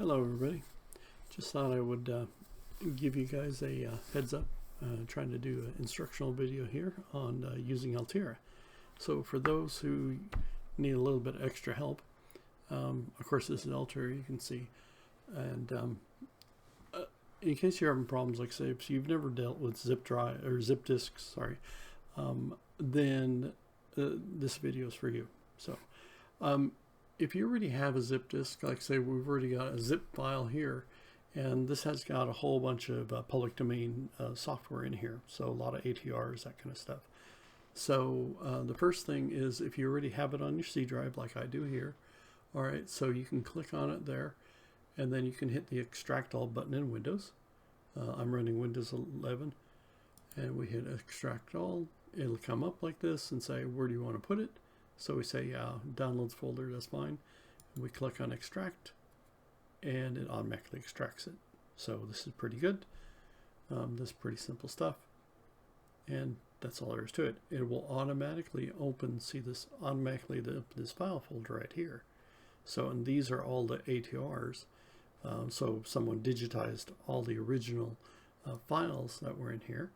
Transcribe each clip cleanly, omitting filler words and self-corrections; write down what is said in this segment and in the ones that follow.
Hello everybody. Just thought I would give you guys a heads up, trying to do an instructional video here on using Altirra. So for those who need a little bit extra help, of course this is Altirra, you can see, and in case you're having problems, like say if you've never dealt with zip drive or zip disks, then this video is for you. So if you already have a zip disk, like say we've already got a zip file here, and this has got a whole bunch of public domain software in here, so a lot of ATRs, that kind of stuff. So the first thing is, if you already have it on your C drive like I do here, all right, so you can click on it there, and then you can hit the extract all button in Windows. I'm running Windows 11, and we hit extract all. It'll come up like this and say, where do you want to put it? So we say, yeah, downloads folder, that's fine. And we click on extract, and it automatically extracts it. So this is pretty good. This is pretty simple stuff. And that's all there is to it. It will automatically open, see this, automatically this file folder right here. So, and these are all the ATRs. So someone digitized all the original files that were in here.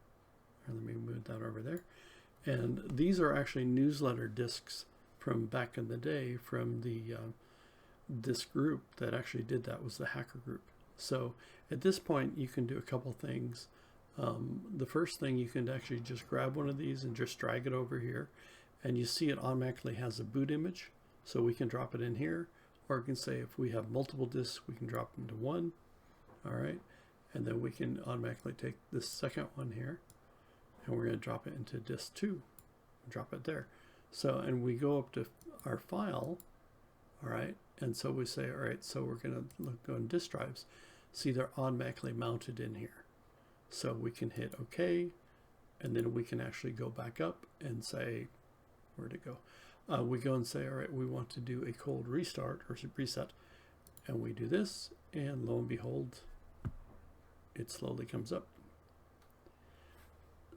And let me move that over there. And these are actually newsletter disks from back in the day from the this group that actually did that, was the hacker group. So at this point you can do a couple things. The first thing, you can actually just grab one of these and just drag it over here, and you see it automatically has a boot image, so we can drop it in here, or we can say if we have multiple disks we can drop them to one. All right, and then we can automatically take this second one here, and we're going to drop it into disk 2, drop it there. So, and we go up to our file, all right, and so we say, all right, so we're going to go in disk drives. See, they're automatically mounted in here. So we can hit OK, and then we can actually go back up and say, where'd it go? We go and say, all right, we want to do a cold restart or reset, and we do this, and lo and behold, it slowly comes up.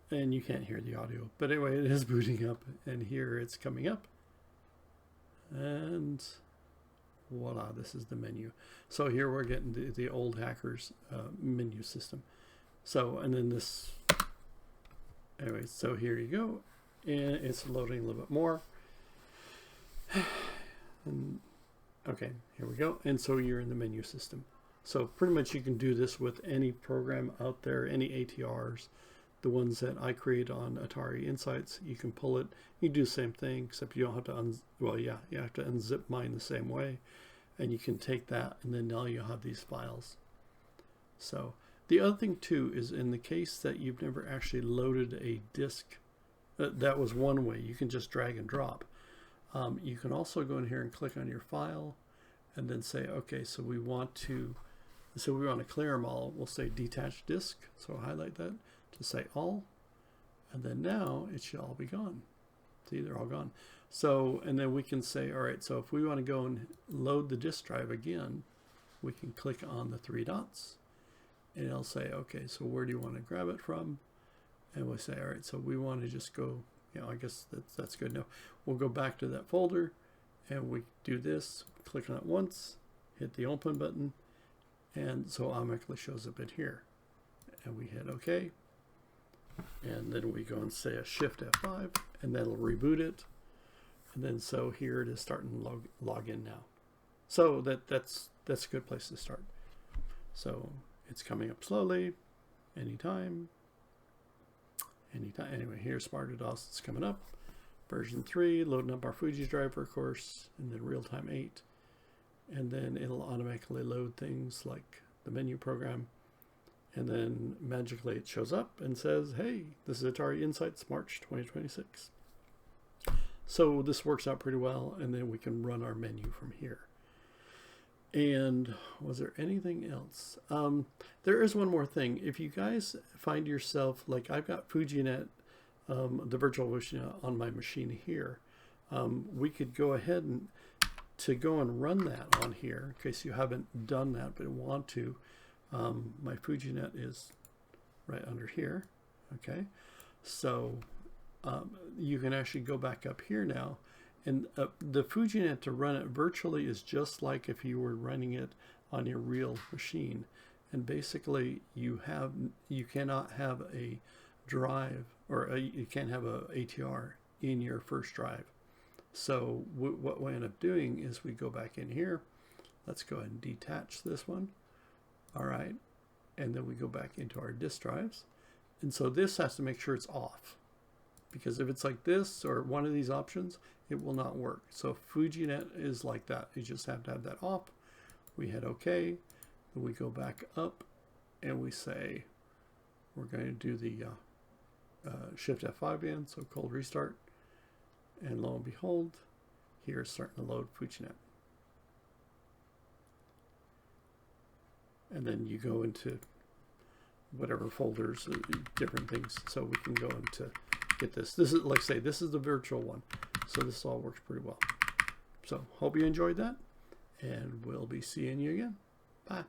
And you can't hear the audio, but anyway, it is booting up, and here it's coming up, and voila, this is the menu. So here we're getting the old hackers menu system. So, and then this, anyway, so here you go, and it's loading a little bit more. And okay, here we go, and so you're in the menu system. So pretty much you can do this with any program out there, any ATRs. The ones that I create on Atari Insights, you can pull it. You do the same thing, except you don't have to you have to unzip mine the same way, and you can take that, and then now you have these files. So the other thing too is, in the case that you've never actually loaded a disk, that was one way. You can just drag and drop. You can also go in here and click on your file, and then say, okay, so we want to clear them all. We'll say detach disk. So highlight that to say all, and then now it should all be gone. See, they're all gone. So, and then we can say, all right, so if we want to go and load the disk drive again, we can click on the 3 dots, and it'll say, okay, so where do you want to grab it from? And we'll say, all right, so we want to just go, I guess that's good. Now we'll go back to that folder, and we do this, click on it once, hit the open button, and so automatically shows up in here, and we hit OK. And then we go and say a Shift F5, and that'll reboot it. And then so here it is starting to log in now. So that's a good place to start. So it's coming up slowly, anytime. Anyway, here's SpartaDOS, it's coming up. Version 3, loading up our Fuji driver, of course, and then real-time 8. And then it'll automatically load things like the menu program. And then magically it shows up and says, hey, this is Atari Insights, March 2026. So this works out pretty well, and then we can run our menu from here. And was there anything else? There is one more thing. If you guys find yourself, like I've got FujiNet, the Virtual FujiNet on my machine here, we could go ahead and go and run that on here, in case you haven't done that but want to. My FujiNet is right under here. Okay, so you can actually go back up here now, And the FujiNet to run it virtually is just like if you were running it on your real machine. And basically you cannot have a drive, or you can't have a ATR in your first drive. So what we end up doing is we go back in here. Let's go ahead and detach this one. All right. And then we go back into our disk drives. And so this has to make sure it's off, because if it's like this or one of these options, it will not work. So FujiNet is like that. You just have to have that off. We hit OK. Then we go back up and we say we're going to do the Shift F5 again, so cold restart. And lo and behold, here it's starting to load FujiNet. And then you go into whatever folders, different things. So we can go into get this. This is, like I say, this is the virtual one. So this all works pretty well. So hope you enjoyed that, and we'll be seeing you again. Bye.